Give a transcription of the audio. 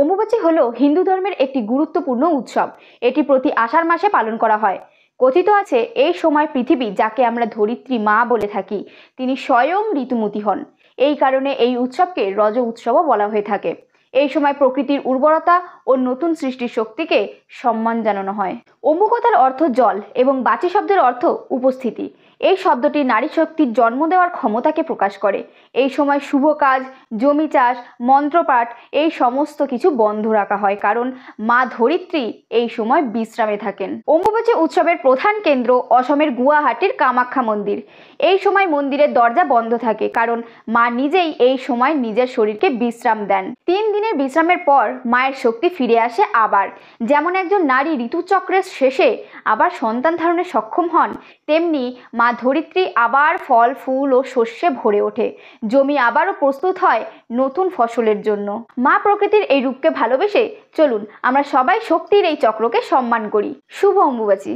অম্বুবাচী হলো হিন্দু ধর্মের একটি গুরুত্বপূর্ণ উৎসব। এটি প্রতি আষাঢ় মাসে পালন করা হয়। কথিত আছে এই সময় পৃথিবী, যাকে আমরা ধরিত্রী মা বলে থাকি, তিনি স্বয়ং ঋতুমতী হন। এই কারণে এই উৎসবকে রজ উৎসবও বলা হয়ে থাকে। এই সময় প্রকৃতির উর্বরতা ও নতুন সৃষ্টির শক্তিকে সম্মান জানানো হয়। অম্বু কথার অর্থ জল এবং বাচী শব্দের অর্থ উপস্থিতি। এই শব্দটি নারী শক্তির জন্ম দেওয়ার ক্ষমতাকে প্রকাশ করে। এই সময় শুভ কাজ, জমি চাষ, মন্ত্রপাঠ এই সমস্ত কিছু বন্ধ রাখা হয়, কারণ মা ধরিত্রী এই সময় বিশ্রামে থাকেন। অম্বুবাচী উৎসবের প্রধান কেন্দ্র অসমের গুয়াহাটির কামাখ্যা মন্দির। এই সময় মন্দিরের দরজা বন্ধ থাকে, কারণ মা নিজেই এই সময় নিজের শরীরকে বিশ্রাম দেন। 3 দিনের বিশ্রামের পর মায়ের শক্তি ফিরে আসে আবার। যেমন একজন নারী ঋতুচক্রের শেষে আবার সন্তান ধারণে সক্ষম হন, তেমনি মা ধরিত্রী আবার ফল, ফুল ও শস্যে ভরে ওঠে। জমি আবারও প্রস্তুত হয় নতুন ফসলের জন্য। মা প্রকৃতির এই রূপকে ভালোবেসে চলুন আমরা সবাই শক্তির এই চক্রকে সম্মান করি। শুভ অম্বুবাচী।